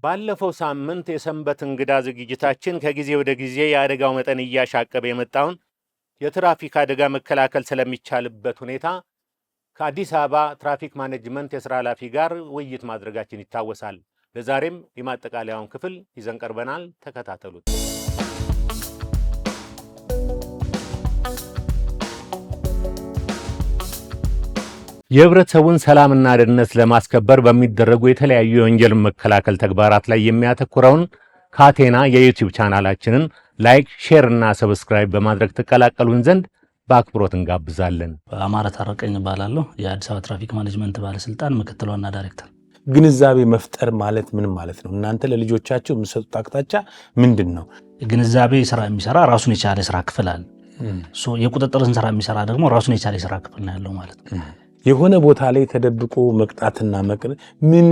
ባለፈው ሳምንት የሰንበት እንግዳ ዝግጅታችን ከጊዜ ወደ ጊዜ የአደጋው መጠን እያሻቀበ የመጣውን የትራፊክ አደጋ መከላከል ስለሚቻልበት ሁኔታ ከአዲስ አበባ ትራፊክ ማኔጅመንት የሥራ ኃላፊ ጋር ውይይት ማድረጋችን ይታወሳል። ለዛሬም የማጠቃለያውን ክፍል ይዘን ቀርበናል። ተከታተሉት። የህብረተሰቡን ሰላምና ደህንነት ለማስከበር በሚደረጉ የተለያዩ የወንጀል መከላከል ተግባራት ላይ የሚያተኩረውን ካቴና የዩቲዩብ ቻናላችንን ላይክ፣ ሼር እና ሰብስክራይብ በማድረግ ተቀላቀሉን ዘንድ በአክብሮት እንጋብዛለን። አማረ ታረቀኝ እባላለሁ። የአዲስ አበባ ትራፊክ ማኔጅመንት ባለስልጣን ምክትል ዋና ዳይሬክተር። ግንዛቤ መፍጠር ማለት ምን ማለት ነው? እናንተ ለልጆቻችሁ የምትሰጡት አቅጣጫ ምንድን ነው? ግንዛቤ ስራ የሚሰራ ራሱን የቻለ ስራ ክፍል አለ። የቁጥጥርን ስራ የሚሰራ ደግሞ ራሱን የቻለ ስራ ክፍል ነው ያለው ማለት ነው። የሆነ ቦታ ላይ ተደብቆ መቅጣትና ምን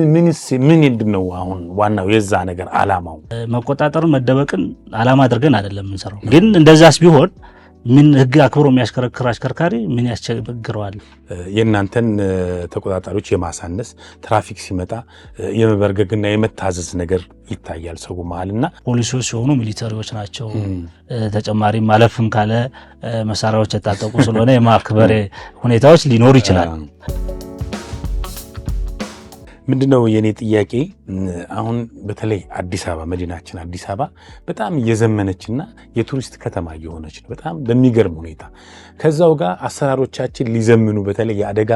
ምንድነው አሁን ዋናው የዛ ነገር አላማው? መቆጣጠርን መደበቅን አላማ አድርገን አይደለም የምንሰራው። ግን እንደዛስ ቢሆን ምን ህግ አክብሮ የሚያሽከረክር አሽከርካሪ ምን ያስቸግረዋል? የእናንተን ተቆጣጣሪዎች የማሳነስ ትራፊክ ሲመጣ የመበርገግና የመታዘዝ ነገር ይታያል ሰው መሀልና ፖሊሶች ሲሆኑ ሚሊተሪዎች ናቸው። ተጨማሪ ማለፍም ካለ መሳሪያዎች የታጠቁ ስለሆነ የማክበር ሁኔታዎች ሊኖሩ ይችላል። ምንድነው የኔ ጥያቄ? አሁን በተለይ አዲስ አበባ መዲናችን አዲስ አበባ በጣም እየዘመነችና የቱሪስት ከተማ እየሆነች ነው በጣም በሚገርም ሁኔታ። ከዛው ጋር አሰራሮቻችን ሊዘምኑ በተለይ የአደጋ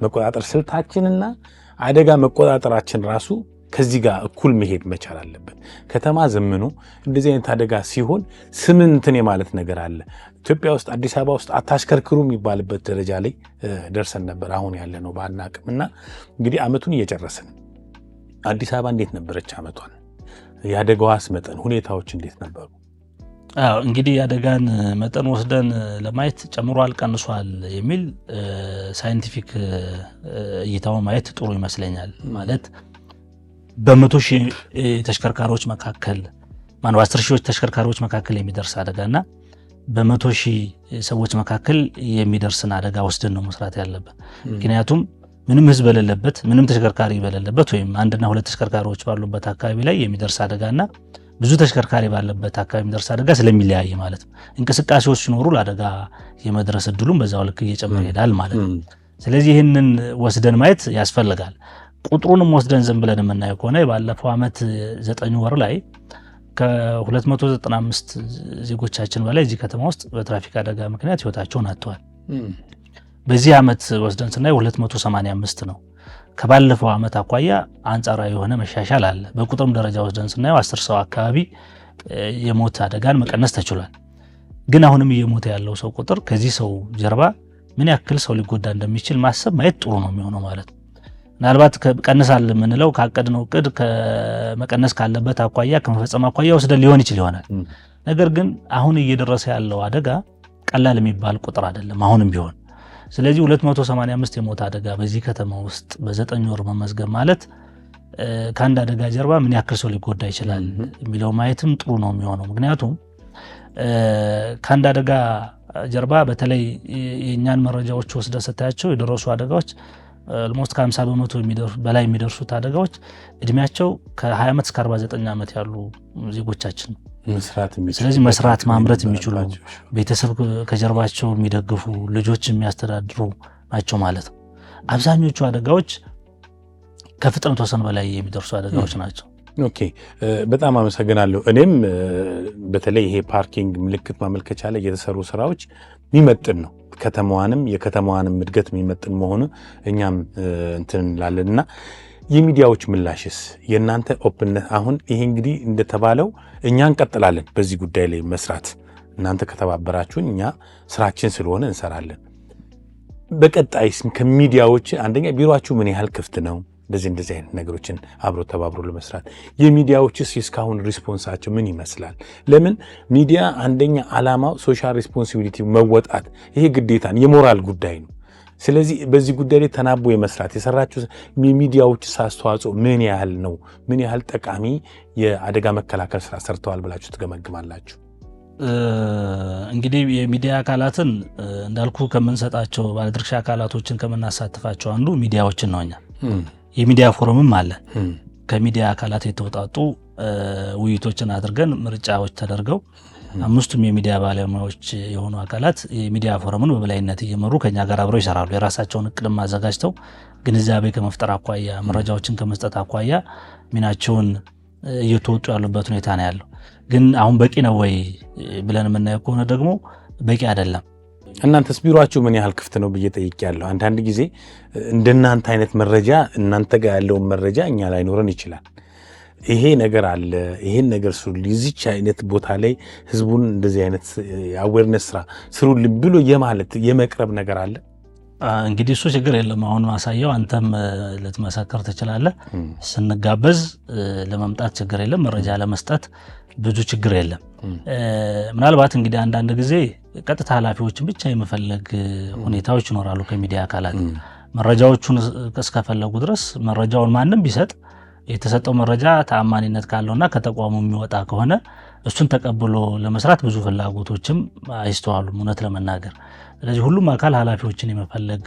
መቆጣጠር ስልታችንና አደጋ መቆጣጠራችን ራሱ ከዚህ ጋር እኩል መሄድ መቻል አለበት። ከተማ ዘምኖ እንደዚህ አይነት አደጋ ሲሆን ስምንትን የማለት ነገር አለ። ኢትዮጵያ ውስጥ አዲስ አበባ ውስጥ አታሽከርክሩ የሚባልበት ደረጃ ላይ ደርሰን ነበር። አሁን ያለ ነው ባናቅምና እንግዲህ አመቱን እየጨረስን አዲስ አበባ እንዴት ነበረች አመቷን? የአደጋዋስ መጠን ሁኔታዎች እንዴት ነበሩ? እንግዲህ የአደጋን መጠን ወስደን ለማየት ጨምሯል ቀንሷል የሚል ሳይንቲፊክ እይታውን ማየት ጥሩ ይመስለኛል። ማለት በመቶ ሺህ ተሽከርካሪዎች መካከል ማነው 10 ሺህ ተሽከርካሪዎች መካከል የሚደርስ አደጋና በመቶ ሺህ ሰዎች መካከል የሚደርስን አደጋ ወስደን ነው መስራት ያለበት። ምክንያቱም ምንም ህዝብ በሌለበት ምንም ተሽከርካሪ በሌለበት ወይም አንድና ሁለት ተሽከርካሪዎች ባሉበት አካባቢ ላይ የሚደርስ አደጋና ብዙ ተሽከርካሪ ባለበት አካባቢ የሚደርስ አደጋ ስለሚለያይ ማለት ነው። እንቅስቃሴዎች ሲኖሩ ለአደጋ የመድረስ እድሉም በዛው ልክ እየጨመረ ይሄዳል ማለት ነው። ስለዚህ ይህንን ወስደን ማየት ያስፈልጋል። ቁጥሩንም ወስደን ዝም ብለን የምናየው ከሆነ ባለፈው አመት 9 ወር ላይ ከ295 ዜጎቻችን በላይ እዚህ ከተማ ውስጥ በትራፊክ አደጋ ምክንያት ህይወታቸውን አጥተዋል። በዚህ አመት ወስደን ስናይ 285 ነው። ከባለፈው አመት አኳያ አንጻራዊ የሆነ መሻሻል አለ። በቁጥርም ደረጃ ወስደን ስናየው 10 ሰው አካባቢ የሞት አደጋን መቀነስ ተችሏል። ግን አሁንም እየሞተ ያለው ሰው ቁጥር ከዚህ ሰው ጀርባ ምን ያክል ሰው ሊጎዳ እንደሚችል ማሰብ ማየት ጥሩ ነው የሚሆነው ማለት ነው። ምናልባት ቀንሳል የምንለው ካቀድነው እቅድ ከመቀነስ ካለበት አኳያ ከመፈጸም አኳያ ወስደን ሊሆን ይችላል። ነገር ግን አሁን እየደረሰ ያለው አደጋ ቀላል የሚባል ቁጥር አይደለም አሁንም ቢሆን። ስለዚህ 285 የሞት አደጋ በዚህ ከተማ ውስጥ በ9 ወር መመዝገብ ማለት ከአንድ አደጋ ጀርባ ምን ያክል ሰው ሊጎዳ ይችላል የሚለው ማየትም ጥሩ ነው የሚሆነው። ምክንያቱም ከአንድ አደጋ ጀርባ በተለይ የኛን መረጃዎች ወስደ ስታያቸው የደረሱ አደጋዎች almost ከ50 በመቶ በላይ የሚደርሱት አደጋዎች እድሜያቸው ከ20 ዓመት እስከ 49 ዓመት ያሉ ዜጎቻችን ስለዚህ መስራት ማምረት የሚችሉ ቤተሰብ ከጀርባቸው የሚደግፉ ልጆች የሚያስተዳድሩ ናቸው ማለት ነው። አብዛኞቹ አደጋዎች ከፍጥነት ወሰን በላይ የሚደርሱ አደጋዎች ናቸው። ኦኬ በጣም አመሰግናለሁ። እኔም በተለይ ይሄ ፓርኪንግ ምልክት ማመልከቻ ላይ የተሰሩ ስራዎች የሚመጥን ነው። የከተማዋንም እድገት የሚመጥን መሆኑ እኛም እንትን እንላለንና የሚዲያዎች ምላሽስ የእናንተ ኦፕንነት አሁን ይሄ እንግዲህ እንደተባለው እኛ እንቀጥላለን በዚህ ጉዳይ ላይ መስራት። እናንተ ከተባበራችሁን እኛ ስራችን ስለሆነ እንሰራለን። በቀጣይስ ከሚዲያዎች አንደኛ ቢሮአችሁ ምን ያህል ክፍት ነው? እንደዚህ አይነት ነገሮችን አብሮ ተባብሮ ለመስራት የሚዲያዎችስ እስካሁን ሪስፖንሳቸው ምን ይመስላል? ለምን ሚዲያ አንደኛ ዓላማው ሶሻል ሪስፖንሲቢሊቲ መወጣት ይሄ ግዴታን የሞራል ጉዳይ ነው። ስለዚህ በዚህ ጉዳይ ላይ ተናቦ የመስራት የሰራችሁ የሚዲያዎችስ አስተዋጽኦ ምን ያህል ነው? ምን ያህል ጠቃሚ የአደጋ መከላከል ስራ ሰርተዋል ብላችሁ ትገመግማላችሁ? እንግዲህ የሚዲያ አካላትን እንዳልኩ ከምንሰጣቸው ባለድርሻ አካላቶችን ከምናሳትፋቸው አንዱ ሚዲያዎችን ነውኛ። የሚዲያ ፎረምም አለ። ከሚዲያ አካላት የተወጣጡ ውይይቶችን አድርገን ምርጫዎች ተደርገው 5ቱም የሚዲያ ባለሙያዎች የሆኑ አካላት የሚዲያ ፎረምን በበላይነት እየመሩ ከኛ ጋር አብረው ይሰራሉ። የራሳቸውን እቅድም አዘጋጅተው ግንዛቤ ከመፍጠር አኳያ መረጃዎችን ከመስጠት አኳያ ሚናቸውን እየተወጡ ያሉበት ሁኔታ ነው ያለው። ግን አሁን በቂ ነው ወይ ብለን የምናየው ከሆነ ደግሞ በቂ አይደለም። እናንተስ ቢሮአችሁ ምን ያህል ክፍት ነው ብዬ ጠይቄያለሁ። አንዳንድ ጊዜ እንደናንተ አይነት መረጃ እናንተ ጋር ያለውን መረጃ እኛ ላይ ኖረን ይችላል። ይሄ ነገር አለ፣ ይሄን ነገር ስሩልኝ፣ እዚች አይነት ቦታ ላይ ህዝቡን እንደዚህ አይነት አዌርነስ ስራ ስሩልኝ ብሎ የማለት የመቅረብ ነገር አለ። እንግዲህ እሱ ችግር የለም። አሁን ማሳየው አንተም ልትመሰክር ትችላለህ። ስንጋበዝ ለመምጣት ችግር የለም። መረጃ ለመስጠት ብዙ ችግር የለም። ምናልባት እንግዲህ አንዳንድ ጊዜ ቀጥታ ኃላፊዎችን ብቻ የመፈለግ ሁኔታዎች ይኖራሉ። ከሚዲያ አካላት መረጃዎቹን እስከፈለጉ ድረስ መረጃውን ማንም ቢሰጥ የተሰጠው መረጃ ተአማኒነት ካለውና ከተቋሙ የሚወጣ ከሆነ እሱን ተቀብሎ ለመስራት ብዙ ፍላጎቶችም አይስተዋሉም እውነት ለመናገር። ስለዚህ ሁሉም አካል ኃላፊዎችን የመፈለግ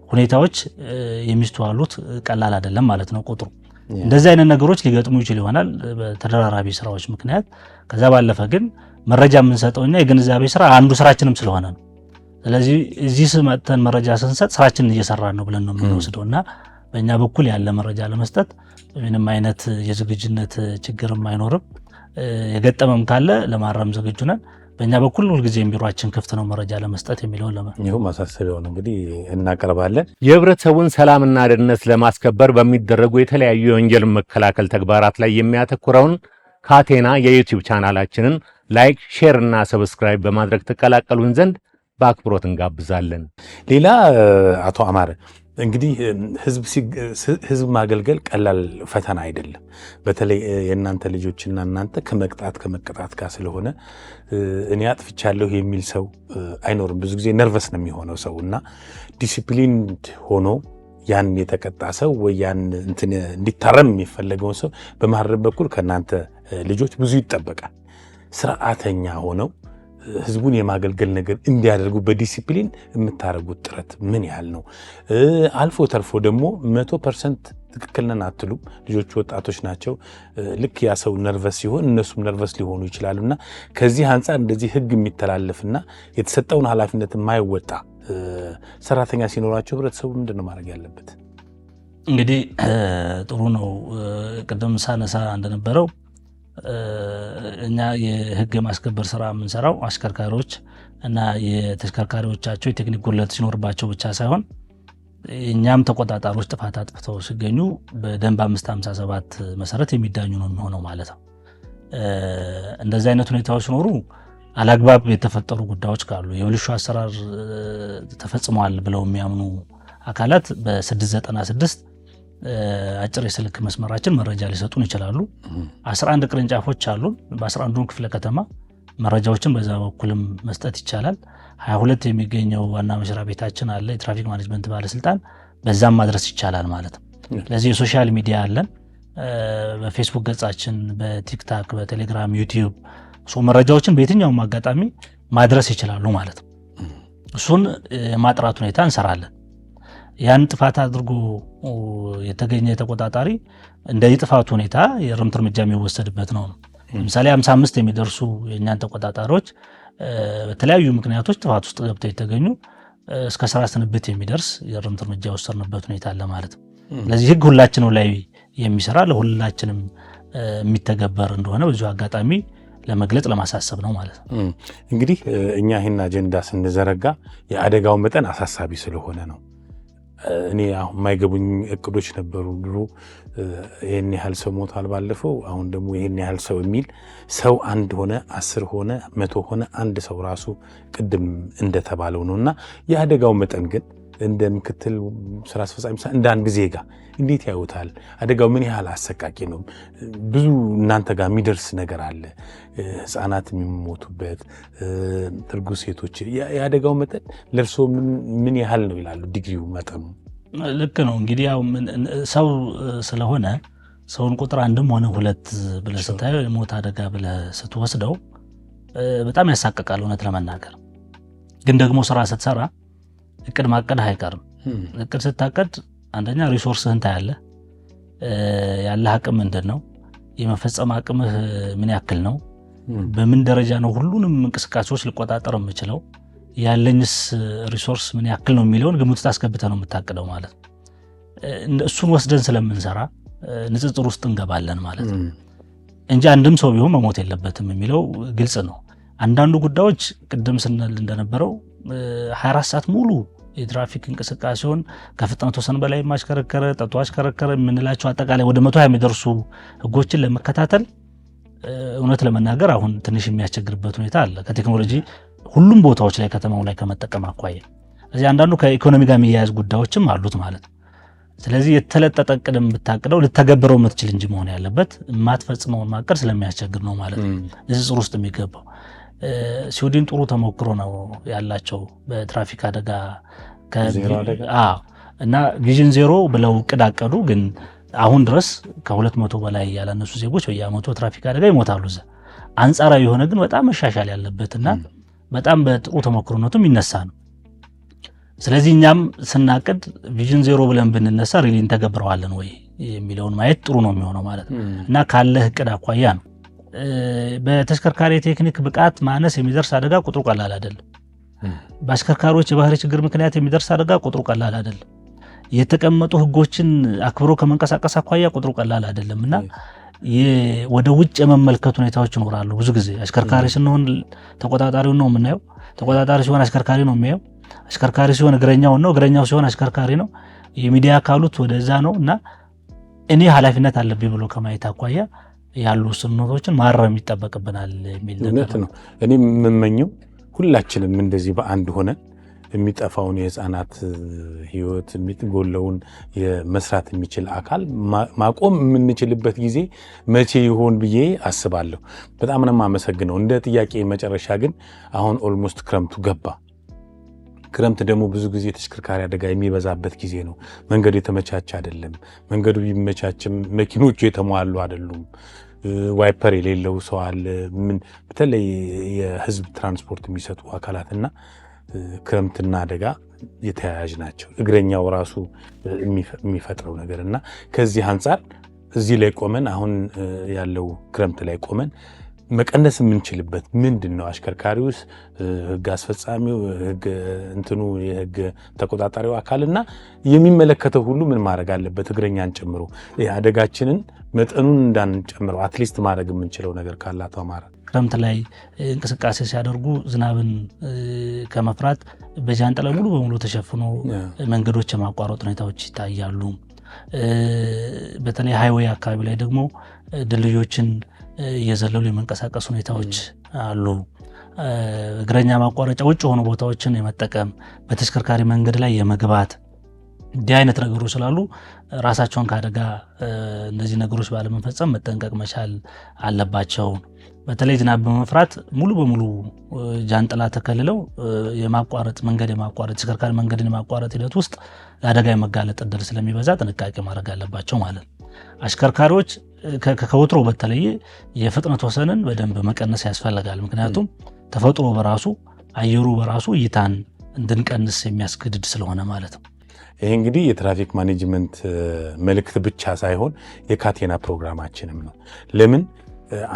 ሁኔታዎች የሚስተዋሉት ቀላል አይደለም ማለት ነው ቁጥሩ። እንደዚህ አይነት ነገሮች ሊገጥሙ ይችል ይሆናል በተደራራቢ ስራዎች ምክንያት። ከዛ ባለፈ ግን መረጃ የምንሰጠውኛ የግንዛቤ ስራ አንዱ ስራችንም ስለሆነ ነው። ስለዚህ እዚህ መጥተን መረጃ ስንሰጥ ስራችንን እየሰራን ነው ብለን ነው የምንወስደውና በእኛ በኩል ያለ መረጃ ለመስጠት ምንም አይነት የዝግጁነት ችግርም አይኖርም። የገጠመም ካለ ለማረም ዝግጁ ነን። በእኛ በኩል ሁልጊዜም ቢሮአችን ክፍት ነው መረጃ ለመስጠት የሚለውን ይኸው ማሳሰቢያውን እንግዲህ እናቀርባለን። የህብረተሰቡን ሰላምና ደህንነት ለማስከበር በሚደረጉ የተለያዩ የወንጀል መከላከል ተግባራት ላይ የሚያተኩረውን ካቴና የዩቲዩብ ቻናላችንን ላይክ፣ ሼር እና ሰብስክራይብ በማድረግ ተቀላቀሉን ዘንድ በአክብሮት እንጋብዛለን። ሌላ አቶ አማረ እንግዲህ ህዝብ ማገልገል ቀላል ፈተና አይደለም። በተለይ የእናንተ ልጆችና እናንተ ከመቀጣት ጋር ስለሆነ እኔ አጥፍቻለሁ የሚል ሰው አይኖርም። ብዙ ጊዜ ነርቨስ ነው የሚሆነው ሰው እና ዲሲፕሊንድ ሆኖ ያን የተቀጣ ሰው ወይ ያን እንትን እንዲታረም የሚፈለገውን ሰው በማረም በኩል ከእናንተ ልጆች ብዙ ይጠበቃል። ስርዓተኛ ሆነው ህዝቡን የማገልገል ነገር እንዲያደርጉ በዲሲፕሊን የምታደርጉት ጥረት ምን ያህል ነው? አልፎ ተርፎ ደግሞ 100% ትክክል ነን አትሉም። ልጆቹ ወጣቶች ናቸው። ልክ ያ ሰው ነርቨስ ሲሆን እነሱም ነርቨስ ሊሆኑ ይችላሉና ከዚህ አንጻር እንደዚህ ህግ የሚተላለፍና የተሰጠውን ኃላፊነት የማይወጣ ሰራተኛ ሲኖራቸው ህብረተሰቡ ምንድን ነው ማድረግ ያለበት? እንግዲህ ጥሩ ነው። ቅድም ሳነሳ እንደነበረው እኛ የህግ የማስከበር ስራ የምንሰራው አሽከርካሪዎች እና የተሽከርካሪዎቻቸው የቴክኒክ ጉድለት ሲኖርባቸው ብቻ ሳይሆን እኛም ተቆጣጣሪዎች ጥፋት አጥፍተው ሲገኙ በደንብ 557 መሰረት የሚዳኙ ነው የሚሆነው ማለት ነው። እንደዚህ አይነት ሁኔታዎች ሲኖሩ አላግባብ የተፈጠሩ ጉዳዮች ካሉ የብልሹ አሰራር ተፈጽመዋል ብለው የሚያምኑ አካላት በ696 አጭር የስልክ መስመራችን መረጃ ሊሰጡን ይችላሉ። 11 ቅርንጫፎች አሉን። በ11ዱ ክፍለ ከተማ መረጃዎችን በዛ በኩልም መስጠት ይቻላል። 22 የሚገኘው ዋና መስሪያ ቤታችን አለ፣ የትራፊክ ማኔጅመንት ባለስልጣን፣ በዛም ማድረስ ይቻላል ማለት ነው። ስለዚህ የሶሻል ሚዲያ አለን። በፌስቡክ ገጻችን፣ በቲክታክ፣ በቴሌግራም፣ ዩቲዩብ መረጃዎችን በየትኛውም አጋጣሚ ማድረስ ይችላሉ ማለት ነው። እሱን የማጥራት ሁኔታ እንሰራለን። ያን ጥፋት አድርጎ የተገኘ ተቆጣጣሪ እንደ የጥፋቱ ሁኔታ የእርምት እርምጃ የሚወሰድበት ነው። ለምሳሌ 55 የሚደርሱ የእኛን ተቆጣጣሪዎች በተለያዩ ምክንያቶች ጥፋት ውስጥ ገብተው የተገኙ እስከ ስራ ስንብት የሚደርስ የእርምት እርምጃ የወሰድንበት ሁኔታ አለ ማለት ነው። ስለዚህ ህግ ሁላችንም ላይ የሚሰራ ለሁላችንም የሚተገበር እንደሆነ ብዙ አጋጣሚ ለመግለጽ ለማሳሰብ ነው ማለት ነው። እንግዲህ እኛ ይህን አጀንዳ ስንዘረጋ የአደጋው መጠን አሳሳቢ ስለሆነ ነው። እኔ አሁን የማይገቡኝ እቅዶች ነበሩ። ድሮ ይህን ያህል ሰው ሞቷል ባለፈው፣ አሁን ደግሞ ይህን ያህል ሰው የሚል ሰው 1 ሆነ 10 ሆነ 100 ሆነ አንድ ሰው ራሱ ቅድም እንደተባለው ነው እና የአደጋው መጠን ግን እንደ ምክትል ስራ አስፈጻሚ እንደ አንድ ዜጋ እንዴት ያዩታል? አደጋው ምን ያህል አሰቃቂ ነው? ብዙ እናንተ ጋር የሚደርስ ነገር አለ፣ ህፃናት የሚሞቱበት፣ እርጉዝ ሴቶች። የአደጋው መጠን ለእርሶ ምን ያህል ነው ይላሉ? ዲግሪው መጠኑ ልክ ነው። እንግዲህ ያው ሰው ስለሆነ ሰውን ቁጥር 1ም ሆነ 2 ብለህ ስታየው የሞት አደጋ ብለህ ስትወስደው በጣም ያሳቅቃል እውነት ለመናገር። ግን ደግሞ ስራ ስትሰራ እቅድ ማቀድ አይቀርም። እቅድ ስታቀድ አንደኛ ሪሶርስህን ታያለህ፣ ያለህ አቅም ምንድነው? የመፈጸም አቅምህ ምን ያክል ነው? በምን ደረጃ ነው ሁሉንም እንቅስቃሴዎች ልቆጣጠር የምችለው? ያለኝስ ሪሶርስ ምን ያክል ነው የሚለውን ግምት ውስጥ አስገብተህ ነው የምታቅደው ማለት ነው። እሱን ወስደን ስለምንሰራ ንጽጽር ውስጥ እንገባለን ማለት ነው እንጂ አንድም ሰው ቢሆን መሞት የለበትም የሚለው ግልጽ ነው። አንዳንዱ ጉዳዮች ቅድም ስንል እንደነበረው 24 ሰዓት ሙሉ የትራፊክ እንቅስቃሴውን ከፍጥነት ወሰን በላይ ማሽከረከረ ጠጥቶ አሽከረከረ የምንላቸው አጠቃላይ ወደ 120 የሚደርሱ ህጎችን ለመከታተል እውነት ለመናገር አሁን ትንሽ የሚያስቸግርበት ሁኔታ አለ። ከቴክኖሎጂ ሁሉም ቦታዎች ላይ ከተማው ላይ ከመጠቀም አኳያ እዚህ አንዳንዱ ከኢኮኖሚ ጋር የሚያያዝ ጉዳዮችም አሉት ማለት ነው። ስለዚህ የተለጠጠ ቅድም ብታቅደው ልተገብረው የምትችል እንጂ መሆን ያለበት የማትፈጽመውን ማቀድ ስለሚያስቸግር ነው ማለት ነው ንጽጽር ውስጥ የሚገባው። ስዊድን ጥሩ ተሞክሮ ነው ያላቸው በትራፊክ አደጋ እና ቪዥን ዜሮ ብለው እቅድ አቀዱ። ግን አሁን ድረስ ከ200 በላይ ያላነሱ ዜጎች በየአመቱ ትራፊክ አደጋ ይሞታሉ። አንጻራዊ የሆነ ግን በጣም መሻሻል ያለበትና በጣም በጥሩ ተሞክሮነቱ የሚነሳ ነው። ስለዚህ እኛም ስናቅድ ቪዥን ዜሮ ብለን ብንነሳ ሪሊ እንተገብረዋለን ወይ የሚለውን ማየት ጥሩ ነው የሚሆነው ማለት ነው እና ካለህ እቅድ አኳያ ነው። በተሽከርካሪ ቴክኒክ ብቃት ማነስ የሚደርስ አደጋ ቁጥሩ ቀላል አይደለም። በአሽከርካሪዎች የባህሪ ችግር ምክንያት የሚደርስ አደጋ ቁጥሩ ቀላል አይደለም። የተቀመጡ ህጎችን አክብሮ ከመንቀሳቀስ አኳያ ቁጥሩ ቀላል አይደለምና ወደ ውጭ የመመልከት ሁኔታዎች ይኖራሉ። ብዙ ጊዜ አሽከርካሪ ስንሆን ተቆጣጣሪውን ነው የምናየው፣ ተቆጣጣሪ ሲሆን አሽከርካሪ ነው የሚያየው፣ አሽከርካሪ ሲሆን እግረኛው ነው፣ እግረኛው ሲሆን አሽከርካሪ ነው፣ የሚዲያ አካሉት ወደዛ ነው እና እኔ ኃላፊነት አለብኝ ብሎ ከማየት አኳያ ያሉ ስንኖቶችን ማረም ይጠበቅብናል የሚል እውነት ነው። እኔ የምመኘው ሁላችንም እንደዚህ በአንድ ሆነ የሚጠፋውን የህፃናት ህይወት የሚጎለውን የመስራት የሚችል አካል ማቆም የምንችልበት ጊዜ መቼ ይሆን ብዬ አስባለሁ። በጣም ነው የማመሰግነው። እንደ ጥያቄ መጨረሻ ግን አሁን ኦልሞስት ክረምቱ ገባ። ክረምት ደግሞ ብዙ ጊዜ ተሽከርካሪ አደጋ የሚበዛበት ጊዜ ነው። መንገዱ የተመቻቸ አይደለም። መንገዱ ቢመቻችም መኪኖቹ የተሟሉ አይደሉም። ዋይፐር የሌለው ሰው አለ። በተለይ የህዝብ ትራንስፖርት የሚሰጡ አካላትና ክረምትና አደጋ የተያያዥ ናቸው። እግረኛው ራሱ የሚፈጥረው ነገር እና ከዚህ አንጻር እዚህ ላይ ቆመን አሁን ያለው ክረምት ላይ ቆመን መቀነስ የምንችልበት ምንድን ነው? አሽከርካሪውስ፣ ህግ አስፈጻሚው፣ የህግ ተቆጣጣሪው አካልና የሚመለከተው ሁሉ ምን ማድረግ አለበት? እግረኛን ጨምሮ አደጋችንን መጠኑን እንዳንጨምረው አትሊስት ማድረግ የምንችለው ነገር ካላቷ ማድረግ። ክረምት ላይ እንቅስቃሴ ሲያደርጉ ዝናብን ከመፍራት በጃንጥላ ሙሉ በሙሉ ተሸፍኖ መንገዶች የማቋረጥ ሁኔታዎች ይታያሉ። በተለይ ሃይዌይ አካባቢ ላይ ደግሞ ድልድዮችን እየዘለሉ የመንቀሳቀስ ሁኔታዎች አሉ። እግረኛ ማቋረጫ ውጭ የሆኑ ቦታዎችን የመጠቀም በተሽከርካሪ መንገድ ላይ የመግባት እንዲህ አይነት ነገሮች ስላሉ ራሳቸውን ከአደጋ እነዚህ ነገሮች ባለመፈጸም መጠንቀቅ መቻል አለባቸው። በተለይ ዝናብ በመፍራት ሙሉ በሙሉ ጃንጥላ ተከልለው የማቋረጥ ተሽከርካሪ መንገድን የማቋረጥ ሂደት ውስጥ ለአደጋ የመጋለጥ እድል ስለሚበዛ ጥንቃቄ ማድረግ አለባቸው ማለት ነው። አሽከርካሪዎች ከወትሮ በተለየ የፍጥነት ወሰንን በደንብ መቀነስ ያስፈልጋል። ምክንያቱም ተፈጥሮ በራሱ አየሩ በራሱ እይታን እንድንቀንስ የሚያስገድድ ስለሆነ ማለት ነው። ይሄ እንግዲህ የትራፊክ ማኔጅመንት መልእክት ብቻ ሳይሆን የካቴና ፕሮግራማችንም ነው። ለምን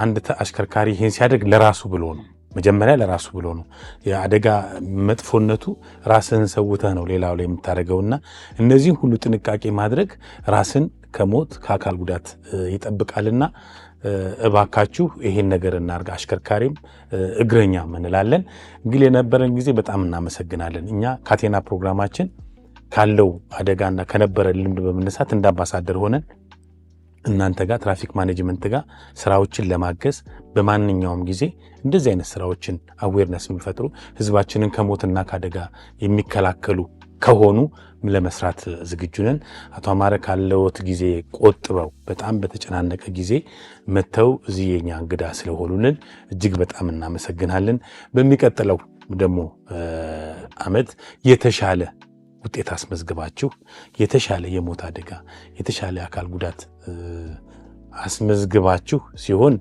አንድ አሽከርካሪ ይሄን ሲያደርግ ለራሱ ብሎ ነው። መጀመሪያ ለራሱ ብሎ ነው። የአደጋ መጥፎነቱ ራስን ሰውተህ ነው ሌላው ላይ የምታደርገውና እነዚህን ሁሉ ጥንቃቄ ማድረግ ራስን ከሞት ከአካል ጉዳት ይጠብቃልና እባካችሁ ይሄን ነገር እናርጋ። አሽከርካሪም እግረኛ እንላለን። እንግዲህ የነበረን ጊዜ በጣም እናመሰግናለን። እኛ ካቴና ፕሮግራማችን ካለው አደጋና ከነበረ ልምድ በመነሳት እንደ አምባሳደር ሆነን እናንተ ጋር ትራፊክ ማኔጅመንት ጋር ስራዎችን ለማገዝ በማንኛውም ጊዜ እንደዚህ አይነት ስራዎችን አዌርነስ የሚፈጥሩ ህዝባችንን ከሞትና ከአደጋ የሚከላከሉ ከሆኑ ለመስራት ዝግጁ ነን። አቶ አማረ ካለዎት ጊዜ ቆጥበው በጣም በተጨናነቀ ጊዜ መተው እዚህ የኛ እንግዳ ስለሆኑልን እጅግ በጣም እናመሰግናለን። በሚቀጥለው ደግሞ አመት የተሻለ ውጤት አስመዝግባችሁ የተሻለ የሞት አደጋ የተሻለ አካል ጉዳት አስመዝግባችሁ ሲሆን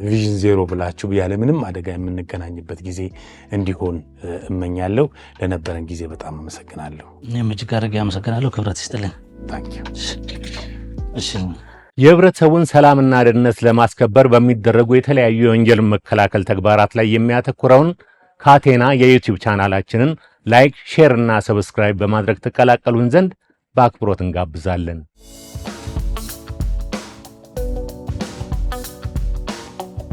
ቪዥን ዜሮ ብላችሁ ያለ ምንም አደጋ የምንገናኝበት ጊዜ እንዲሆን እመኛለሁ። ለነበረን ጊዜ በጣም አመሰግናለሁ። እኔም እጅግ አድርጌ አመሰግናለሁ። ክብረት ይስጥልኝ። ታንኪዩ። እሺ የህብረተሰቡን ሰላምና ደህንነት ለማስከበር በሚደረጉ የተለያዩ የወንጀል መከላከል ተግባራት ላይ የሚያተኩረውን ካቴና የዩቲዩብ ቻናላችንን ላይክ፣ ሼር እና ሰብስክራይብ በማድረግ ተቀላቀሉን ዘንድ በአክብሮት እንጋብዛለን።